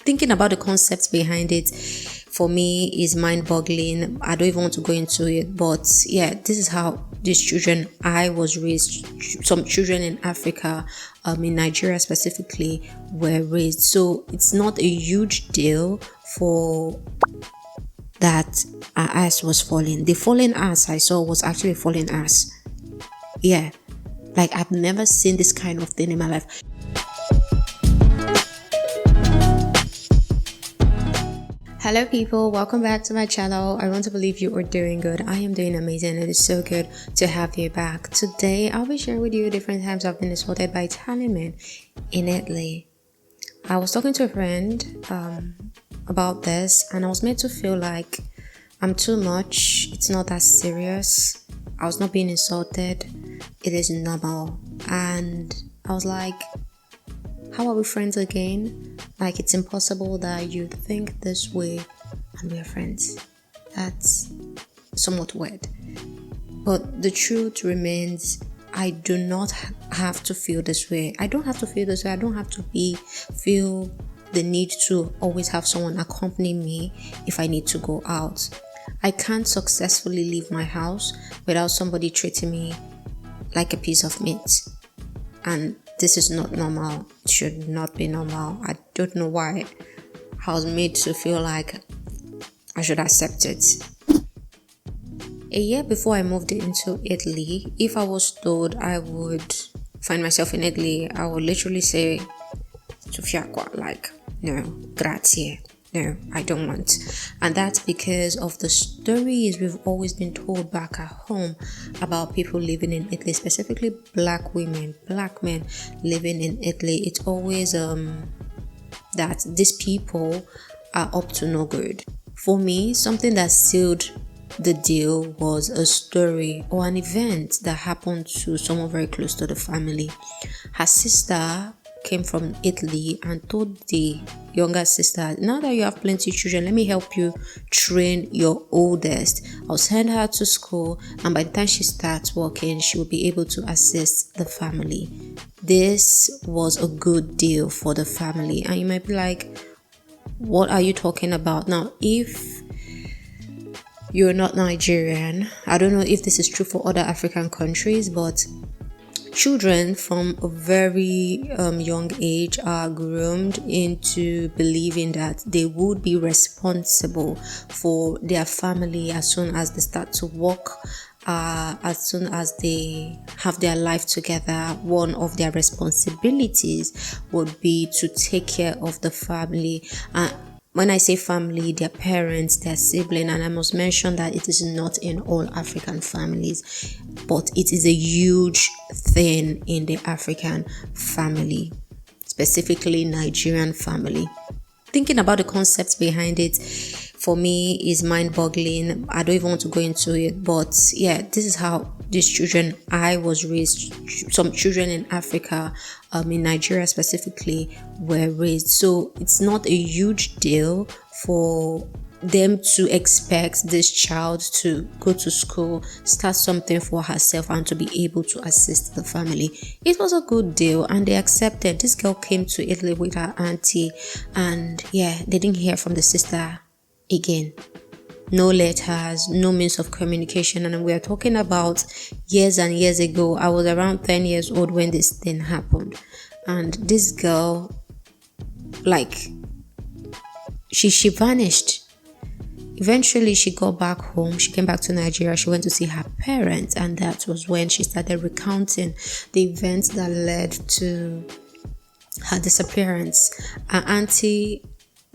Thinking about the concepts behind it for me is mind-boggling. I don't even want to go into it, but yeah, this is how these children I was raised. Some children in Africa, in Nigeria specifically, were raised. So it's not a huge deal for that our ass was falling. The falling ass I saw was actually a falling ass. Yeah, like I've never seen this kind of thing in my life. Hello people, welcome back to my channel. I want to believe you are doing good. I am doing amazing. It is so good to have you back. Today I'll be sharing with you different times I've been assaulted by Italian men in Italy. I was talking to a friend about this, and I was made to feel like I'm too much. It's not that serious. I was not being insulted. It is normal. And I was like, how are we friends again? Like, it's impossible that you think this way and we're friends. That's somewhat weird. But the truth remains, I do not have to feel this way. I don't have to feel this way. I don't have to feel the need to always have someone accompany me if I need to go out. I can't successfully leave my house without somebody treating me like a piece of meat. And this is not normal. It should not be normal. I don't know why I was made to feel like I should accept it. A year before I moved into Italy, if I was told I would find myself in Italy, I would literally say, like, no, grazie. No, I don't want. And that's because of the stories we've always been told back at home about people living in Italy, specifically black women, black men living in Italy. It's always that these people are up to no good. For me, something that sealed the deal was a story or an event that happened to someone very close to the family. Her sister came from Italy and told the younger sister, now that you have plenty of children, let me help you train your oldest. I'll send her to school, and by the time she starts working, she will be able to assist the family. This was a good deal for the family. And you might be like, what are you talking about? Now, if you're not Nigerian, I don't know if this is true for other African countries, but children from a very young age are groomed into believing that they would be responsible for their family as soon as they start to walk, as soon as they have their life together. One of their responsibilities would be to take care of the family. When I say family, their parents, their sibling, and I must mention that it is not in all African families, but it is a huge thing in the African family, specifically Nigerian family. Thinking about the concepts behind it for me is mind-boggling. I don't even want to go into it, but yeah, this is how these children I was raised. Some children in Africa, in Nigeria specifically, were raised. So it's not a huge deal for them to expect this child to go to school, start something for herself, and to be able to assist the family. It was a good deal, and they accepted. This girl came to Italy with her auntie, and yeah, they didn't hear from the sister again. No letters, no means of communication. And we are talking about years and years ago. I was around 10 years old when this thing happened. And this girl, like, she vanished. Eventually, she got back home. She came back to Nigeria. She went to see her parents. And that was when she started recounting the events that led to her disappearance. Her auntie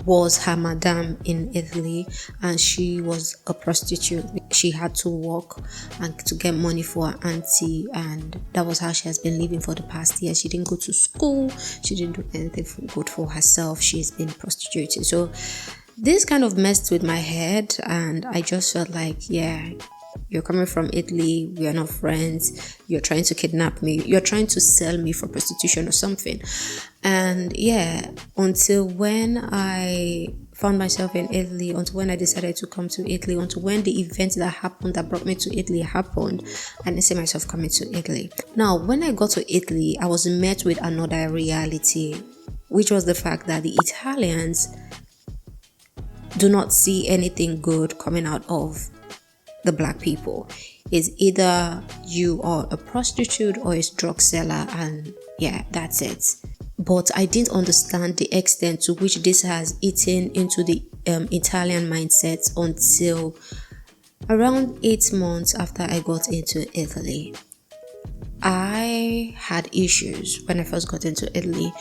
was her madam in Italy, and she was a prostitute. She had to work and to get money for her auntie, and that was how she has been living for the past year. She didn't go to school. She didn't do anything good for herself. She's been prostituting. So this kind of messed with my head, and I just felt like, yeah, you're coming from Italy, we are not friends, you're trying to kidnap me, you're trying to sell me for prostitution or something. And yeah, until when I found myself in Italy, until when I decided to come to Italy, until when the event that happened that brought me to Italy happened, I didn't see myself coming to Italy. Now, when I got to Italy, I was met with another reality, which was the fact that the Italians do not see anything good coming out of the black people. It's either you are a prostitute or a drug seller, and yeah, that's it. But I didn't understand the extent to which this has eaten into the Italian mindset until around 8 months after I got into Italy. I had issues when I first got into Italy,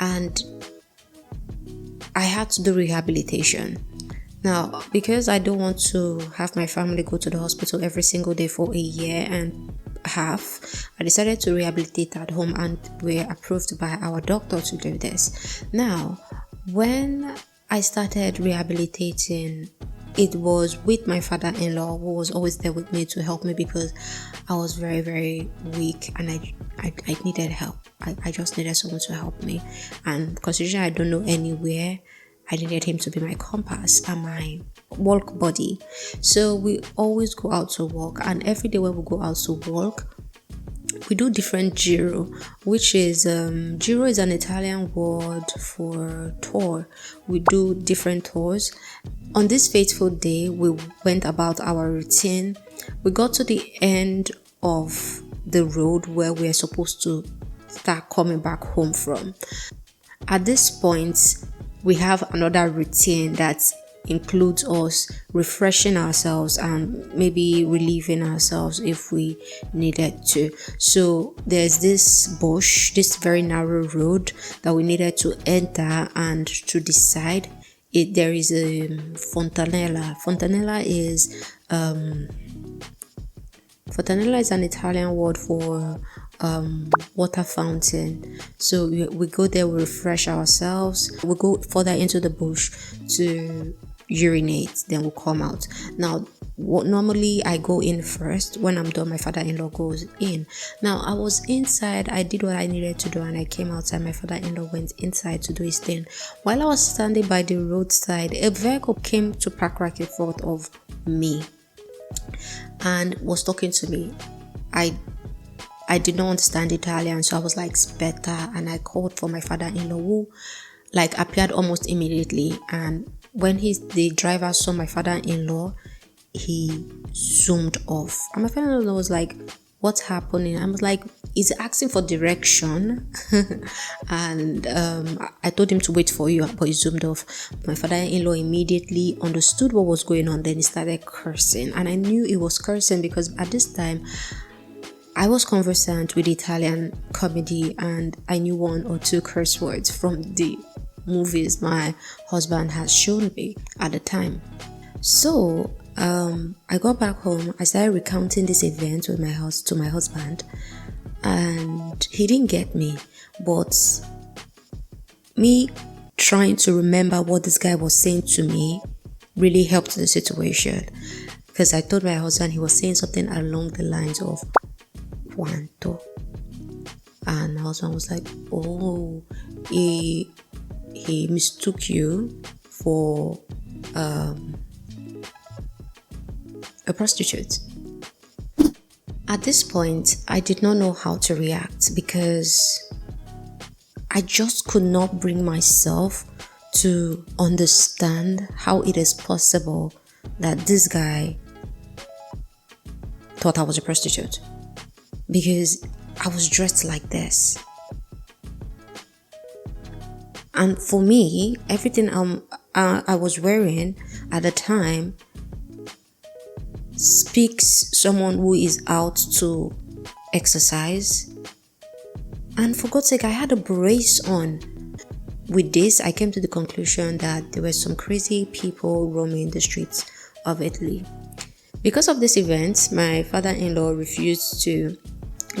and I had to do rehabilitation. Now, because I don't want to have my family go to the hospital every single day for a year and a half, I decided to rehabilitate at home, and we're approved by our doctor to do this. Now, when I started rehabilitating, it was with my father-in-law, who was always there with me to help me because I was very, very weak and I needed help. I just needed someone to help me. And considering I don't know anywhere, I needed him to be my compass and my walk buddy. So we always go out to walk, and every day when we go out to walk, we do different giro, which is giro is an Italian word for tour. We do different tours. On this fateful day, we went about our routine. We got to the end of the road where we are supposed to start coming back home from. At this point, we have another routine that includes us refreshing ourselves and maybe relieving ourselves if we needed to. So there's this bush, this very narrow road that we needed to enter, and to decide it, there is a fontanella. Fontanella is an Italian word for water fountain. So we go there, we refresh ourselves, we go further into the bush to urinate, then we'll come out. Now, normally I go in first. When I'm done, my father-in-law goes in. Now, I was inside, I did what I needed to do, and I came outside. My father-in-law went inside to do his thing. While I was standing by the roadside, a vehicle came to park right in front of me and was talking to me. I did not understand Italian, so I was like, "Spetta," and I called for my father-in-law, who like appeared almost immediately. And when the driver saw my father-in-law, he zoomed off. And my father-in-law was like, "What's happening?" I was like, "He's asking for direction." And I told him to wait for you, but he zoomed off. My father-in-law immediately understood what was going on. Then he started cursing, and I knew he was cursing because at this time I was conversant with Italian comedy, and I knew 1 or 2 curse words from the movies my husband has shown me at the time. So I got back home. I started recounting this event to my husband, and he didn't get me. But me trying to remember what this guy was saying to me really helped the situation, because I told my husband he was saying something along the lines of "Quanto," and my husband was like, "Oh, he mistook you for a prostitute." At this point, I did not know how to react because I just could not bring myself to understand how it is possible that this guy thought I was a prostitute, because I was dressed like this. And for me, everything I was wearing at the time speaks someone who is out to exercise. And for God's sake, I had a brace on. With this, I came to the conclusion that there were some crazy people roaming the streets of Italy. Because of this event, my father-in-law refused to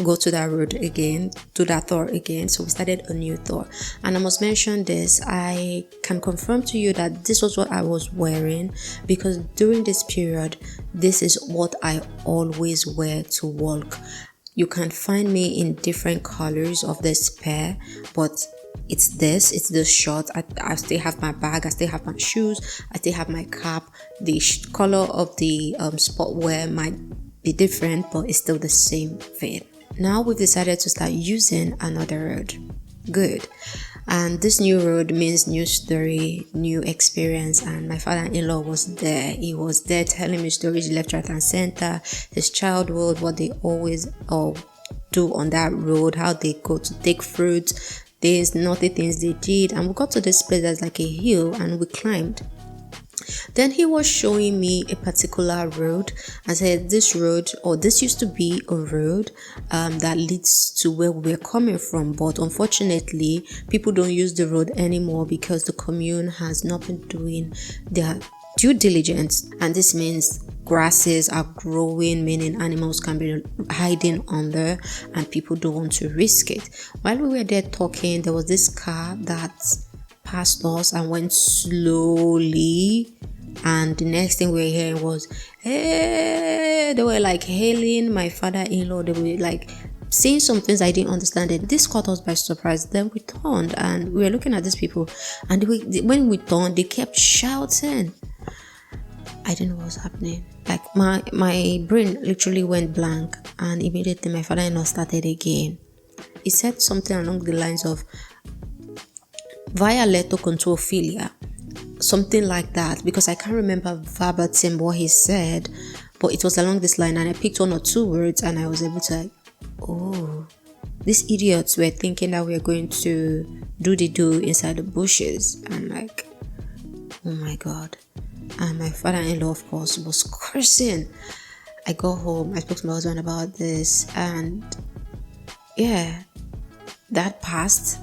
go to that road again, to that tour again, so we started a new tour. And I must mention this, I can confirm to you that this was what I was wearing, because during this period, this is what I always wear to walk. You can find me in different colors of this pair, but it's the short. I still have my bag, I still have my shoes, I still have my cap. The color of the sportwear might be different, but it's still the same fit. Now we've decided to start using another road. Good. And this new road means new story, new experience. And my father-in-law was there. He was there telling me stories left, right, and center. His childhood, what they always do on that road, how they go to take fruits, these naughty things they did. And we got to this place that's like a hill, and we climbed. Then he was showing me a particular road and said this road, or this used to be a road that leads to where we're coming from, but unfortunately people don't use the road anymore because the commune has not been doing their due diligence. And this means grasses are growing, meaning animals can be hiding under and people don't want to risk it. While we were there talking, there was this car that passed us and went slowly, and the next thing we were hearing was, hey, they were like hailing my father-in-law. They were like saying some things I didn't understand. It this caught us by surprise. Then we turned and we were looking at these people, and when we turned, they kept shouting. I didn't know what was happening. Like my brain literally went blank, and immediately my father-in-law started again. He said something along the lines of violato controlfilia, something like that, because I can't remember verbatim what he said, but it was along this line, and I picked one or two words and I was able to these idiots were thinking that we were going to do inside the bushes. I'm like, oh my god. And my father-in-law, of course, was cursing. I got home, I spoke to my husband about this, and yeah, that passed.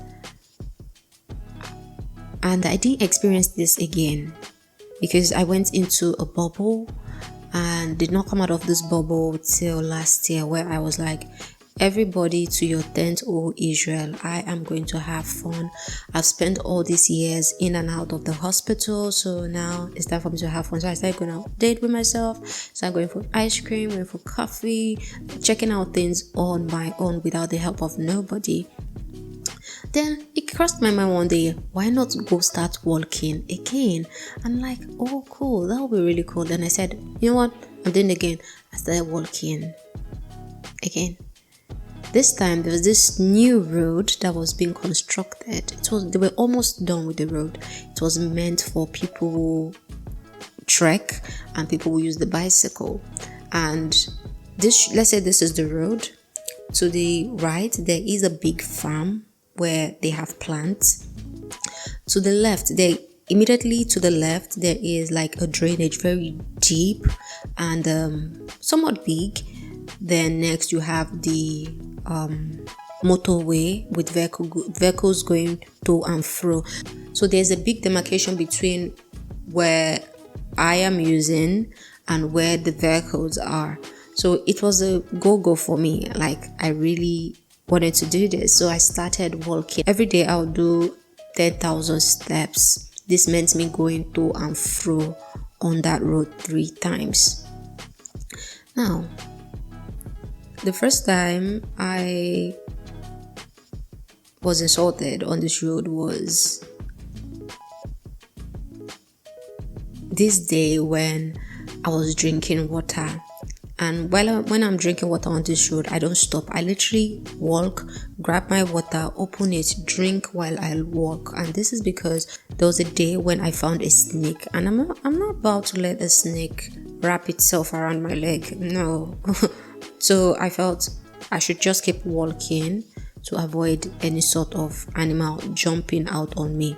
And I didn't experience this again because I went into a bubble and did not come out of this bubble till last year, where I was like, everybody to your tent, O Israel, I am going to have fun. I've spent all these years in and out of the hospital, so now it's time for me to have fun. So I started going out date with myself, started going for ice cream, going for coffee, checking out things on my own without the help of nobody. Then it crossed my mind one day, why not go start walking again? I'm like, oh cool, that would be really cool. Then I said, you know what, I'm doing it again. I started walking again. This time there was this new road that was being constructed. They were almost done with the road. It was meant for people who trek and people who use the bicycle. And this, let's say this is the road. To the right there is a big farm where they have plants. To the left, immediately to the left, there is like a drainage, very deep and somewhat big. Then next you have the motorway with vehicles going to and fro. So there's a big demarcation between where I am using and where the vehicles are. So it was a go-go for me. Like, I really wanted to do this, so I started walking. Every day I would do 10,000 steps. This meant me going to and fro on that road 3 times. Now, the first time I was insulted on this road was this day when I was drinking water. And when I'm drinking water on this road, I don't stop. I literally walk, grab my water, open it, drink while I walk. And this is because there was a day when I found a snake, and I'm not about to let a snake wrap itself around my leg. No. So I felt I should just keep walking to avoid any sort of animal jumping out on me.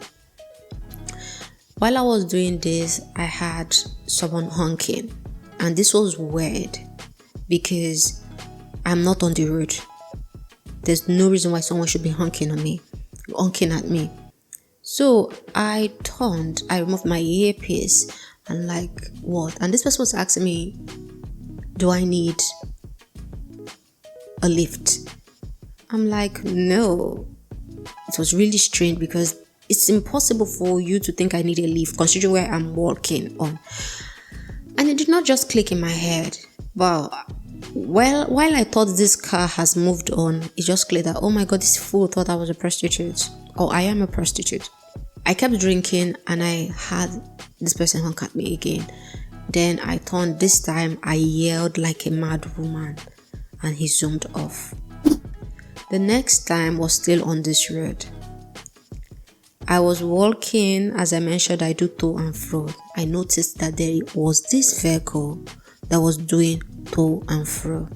While I was doing this, I had someone honking, and this was weird because I'm not on the road. There's no reason why someone should be honking at me. So I turned, I removed my earpiece and like, what? And this person was asking me, do I need a lift? I'm like, no. It was really strange because it's impossible for you to think I need a lift considering where I'm walking on. And it did not just click in my head. But while I thought this car has moved on, it just clicked that, oh my god, this fool thought I was a prostitute. Or I am a prostitute. I kept drinking and I had this person honk at me again. Then I turned. This time I yelled like a mad woman and he zoomed off. The next time was still on this road. I was walking, as I mentioned, I do to and fro. I noticed that there was this vehicle that was doing to and fro.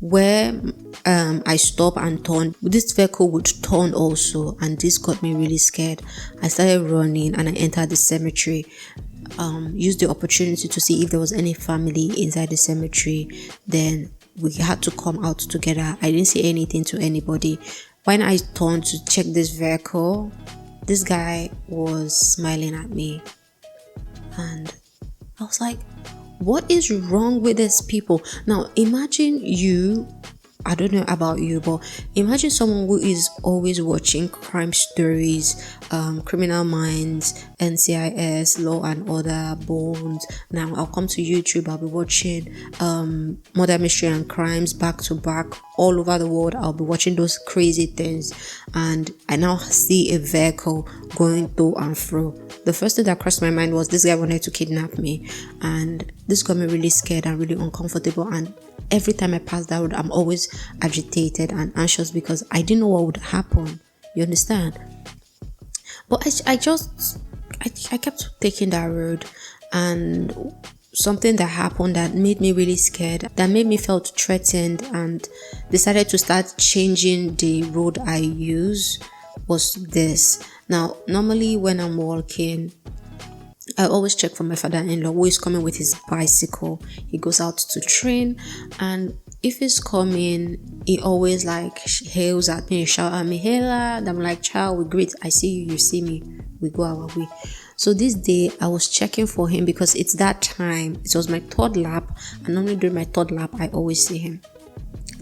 Where I stop and turn, this vehicle would turn also, and this got me really scared. I started running and I entered the cemetery. Used the opportunity to see if there was any family inside the cemetery. Then we had to come out together. I didn't see anything to anybody. When I turned to check this vehicle, this guy was smiling at me, and I was like, what is wrong with these people? Now imagine I don't know about you, but imagine someone who is always watching crime stories, Criminal Minds, NCIS, Law and Order, Bones. Now I'll come to YouTube, I'll be watching Murder, Mystery and Crimes back to back all over the world. I'll be watching those crazy things, and I now see a vehicle going to and fro. The first thing that crossed my mind was this guy wanted to kidnap me, and this got me really scared and really uncomfortable. And every time I pass that road, I'm always agitated and anxious because I didn't know what would happen. You understand? But I kept taking that road, and something that happened that made me really scared, that made me felt threatened, and decided to start changing the road I use was this. Now, normally when I'm walking, I always check for my father-in-law who is coming with his bicycle. He goes out to train, and if he's coming, he always like hails at me, shout at me, "Hey lad." I'm like, "Child, we greet. I see you, you see me. We go our way." So this day I was checking for him because it's that time. It was my third lap, and normally during my third lap, I always see him.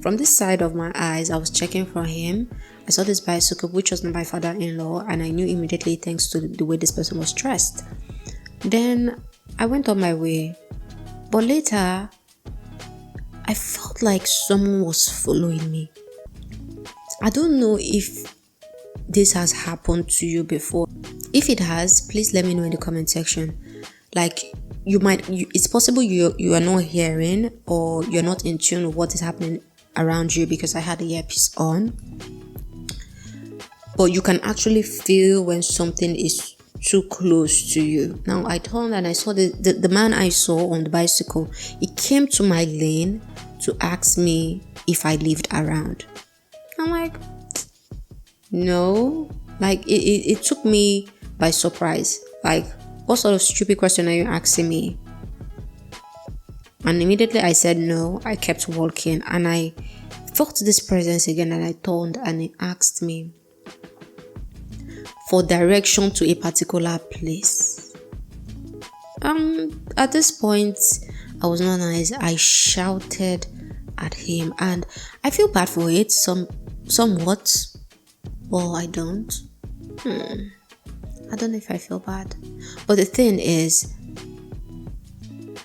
From this side of my eyes, I was checking for him. I saw this bicycle, which was my father-in-law, and I knew immediately thanks to the way this person was dressed. Then I went on my way, but later I felt like someone was following me. I don't know if this has happened to you before. If it has, please let me know in the comment section. Like it's possible you are not hearing, or you're not in tune with what is happening around you, because I had the earpiece on. But you can actually feel when something is too close to you. Now I turned and I saw the man I saw on the bicycle. He came to my lane to ask me if I lived around. I'm like, no. Like it took me by surprise. Like, what sort of stupid question are you asking me? And immediately I said no. I kept walking, and I felt this presence again, and I turned and he asked me for direction to a particular place. At this point, I was not nice. I shouted at him, and I feel bad for it somewhat. Well, I don't. I don't know if I feel bad. But the thing is,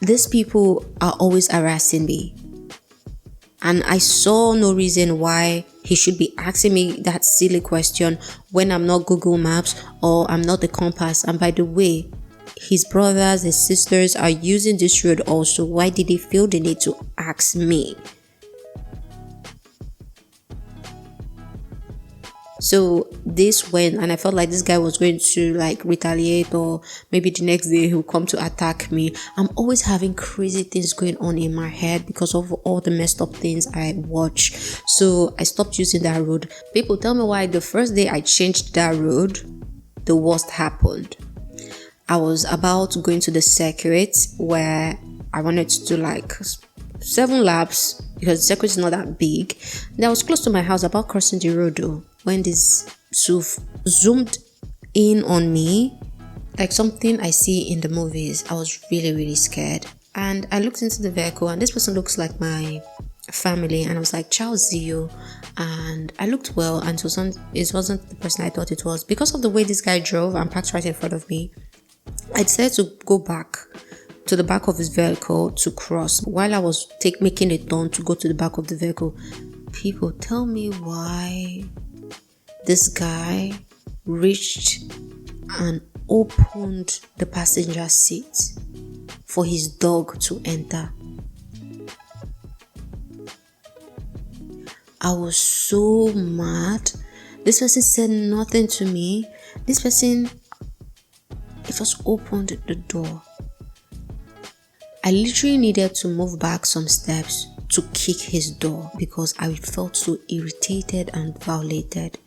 these people are always harassing me, and I saw no reason why he should be asking me that silly question when I'm not Google Maps or I'm not the compass. And by the way, his brothers, his sisters are using this road also. Why did he feel the need to ask me? So this went, and I felt like this guy was going to like retaliate, or maybe the next day he'll come to attack me. I'm always having crazy things going on in my head because of all the messed up things I watch. So I stopped using that road. People tell me why the first day I changed that road, the worst happened. I was about going to the circuit where I wanted to do like 7 laps because the circuit is not that big. And I was close to my house, about crossing the road though, when this SUV zoomed in on me like something I see in the movies. I was really, really scared. And I looked into the vehicle, and this person looks like my family, and I was like, "Ciao, Zio." And I looked well, and it wasn't the person I thought it was. Because of the way this guy drove and parked right in front of me, I decided to go back to the back of his vehicle to cross. While I was making a turn to go to the back of the vehicle, people tell me why this guy reached and opened the passenger seat for his dog to enter. I was so mad. This person said nothing to me. This person, it just opened the door. I literally needed to move back some steps to kick his door because I felt so irritated and violated.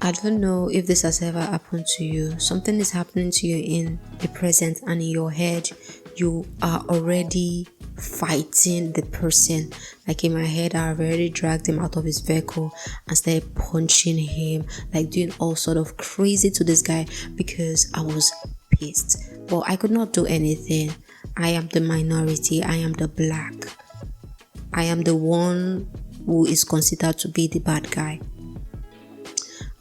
I don't know if this has ever happened to you. Something is happening to you in the present, and in your head, you are already fighting the person. Like in my head, I already dragged him out of his vehicle and started punching him, like doing all sort of crazy to this guy because I was pissed. But I could not do anything. I am the minority. I am the black. I am the one who is considered to be the bad guy.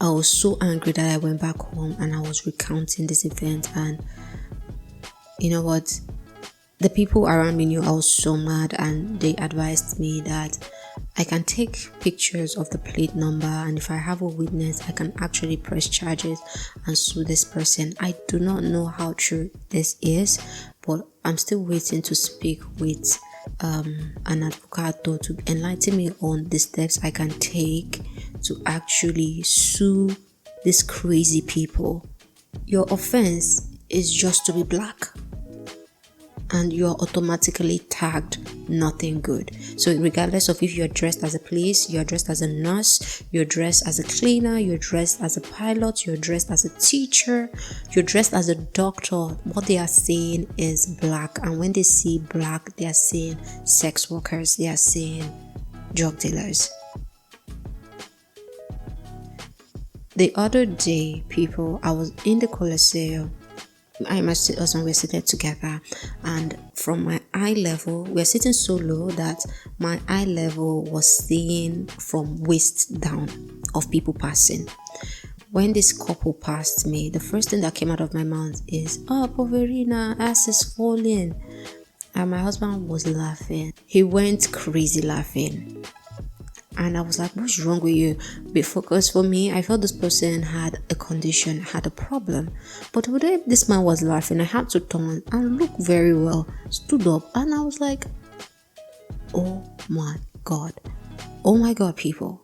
I was so angry that I went back home and I was recounting this event, and you know what? The people around me knew I was so mad, and they advised me that I can take pictures of the plate number, and if I have a witness, I can actually press charges and sue this person. I do not know how true this is, but I'm still waiting to speak with an advocate to enlighten me on the steps I can take to actually sue these crazy people. Your offense is just to be black, and you're automatically tagged nothing good. So regardless of if you're dressed as a police, you're dressed as a nurse, you're dressed as a cleaner, you're dressed as a pilot, you're dressed as a teacher, you're dressed as a doctor, what they are saying is black. And when they see black, they are saying sex workers, they are saying drug dealers. The other day, people, I was in the Coliseum. I and my husband were seated together, and from my eye level, we are sitting so low that my eye level was seeing from waist down of people passing. When this couple passed me, the first thing that came out of my mouth is, "Oh, Poverina, ass is falling." And my husband was laughing. He went crazy laughing. And I was like, what's wrong with you? Because for me, I felt this person had a condition, had a problem. But when this man was laughing, I had to turn and look very well, stood up, and I was like, oh my God. Oh my God, people.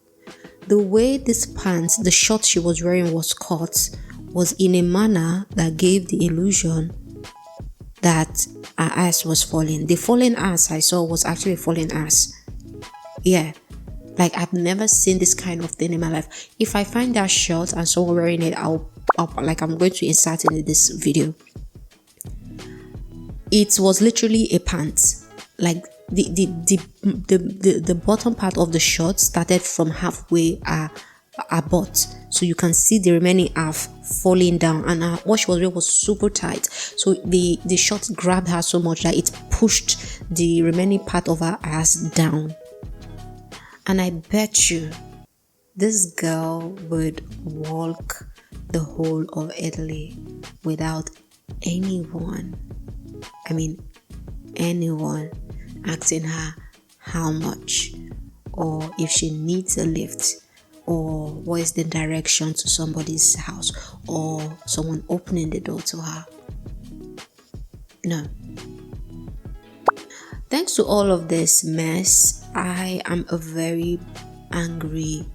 The way this pants, the short she was wearing was cut, was in a manner that gave the illusion that her ass was falling. The falling ass I saw was actually a falling ass. Yeah. Like, I've never seen this kind of thing in my life. If I find that shirt and someone wearing it, I'm going to insert it in this video. It was literally a pants. Like the bottom part of the shirt started from halfway her butt, so you can see the remaining half falling down, and what she was wearing was super tight. So the shirt grabbed her so much that it pushed the remaining part of her ass down. And I bet you this girl would walk the whole of Italy without anyone asking her how much, or if she needs a lift, or what is the direction to somebody's house, or someone opening the door to her. No. Thanks to all of this mess, I am a very angry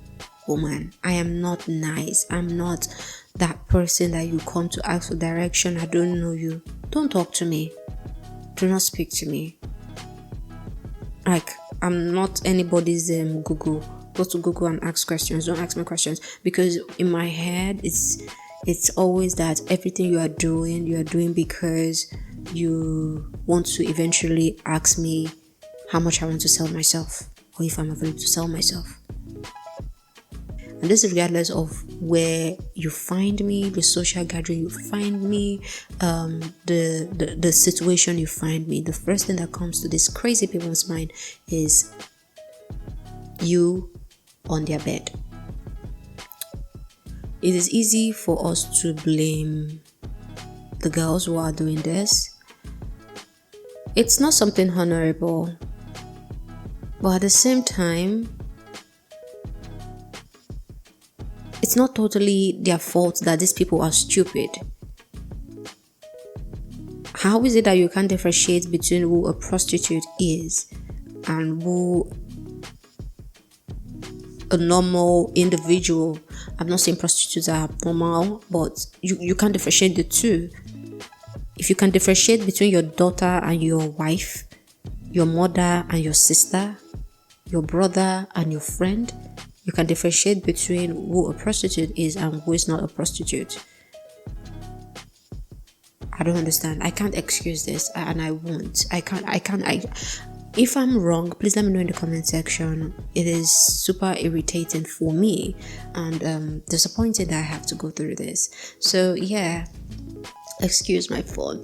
woman. I am not nice. I'm not that person that you come to ask for direction. I don't know you. Don't talk to me. Do not speak to me. Like, I'm not anybody's Google. Go to Google and ask questions. Don't ask me questions, because in my head, it's always that everything you are doing because you want to eventually ask me how much I want to sell myself, or if I'm available to sell myself. And this is regardless of where you find me, the social gathering you find me, the situation you find me. The first thing that comes to this crazy people's mind is you on their bed. It is easy for us to blame the girls who are doing this. It's not something honorable, but at the same time, it's not totally their fault that these people are stupid. How is it that you can't differentiate between who a prostitute is and who a normal individual. I'm not saying prostitutes are normal, but you can differentiate the two. If you can differentiate between your daughter and your wife, your mother and your sister, your brother and your friend, you can differentiate between who a prostitute is and who is not a prostitute. I don't understand. I can't excuse this, and I won't. If I'm wrong, please let me know in the comment section. It is super irritating for me and disappointing that I have to go through this. So yeah, excuse my phone.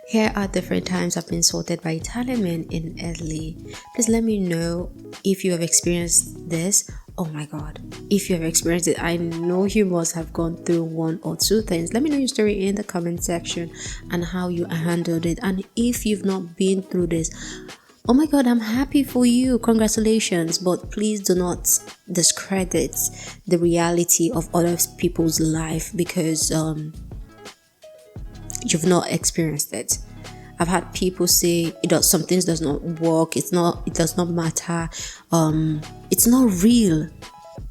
Here are different times I've been insulted by Italian men in Italy. Please let me know if you have experienced this. Oh my god, if you have experienced it, I know you must have gone through one or two things. Let me know your story in the comment section and how you handled it. And if you've not been through this, oh my god, I'm happy for you, congratulations. But please do not discredit the reality of other people's life because you've not experienced it. I've had people say some things does not work, it does not matter, it's not real,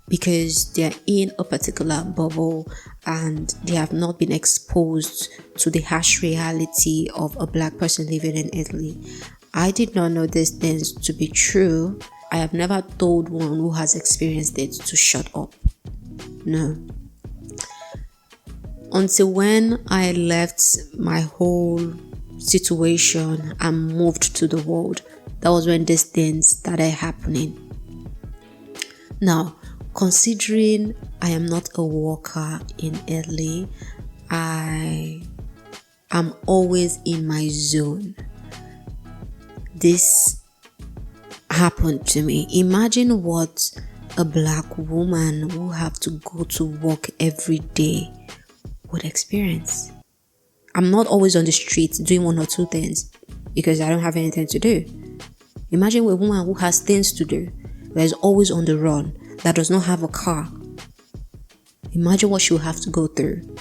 because they're in a particular bubble and they have not been exposed to the harsh reality of a black person living in Italy. I did not know these things to be true. I have never told one who has experienced it to shut up. No. Until when I left my whole situation and moved to the world, that was when these things started happening. Now, considering I am not a worker in Italy, I am always in my zone. This happened to me. Imagine what a black woman who have to go to work every day would experience. I'm not always on the street doing one or two things because I don't have anything to do. Imagine a woman who has things to do, that is always on the run, that does not have a car. Imagine what she will have to go through.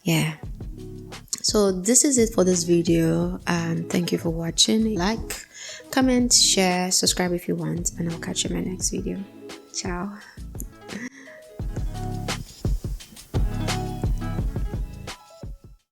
Yeah. So this is it for this video, and thank you for watching. Like, comment, share, subscribe if you want, and I'll catch you in my next video. Ciao.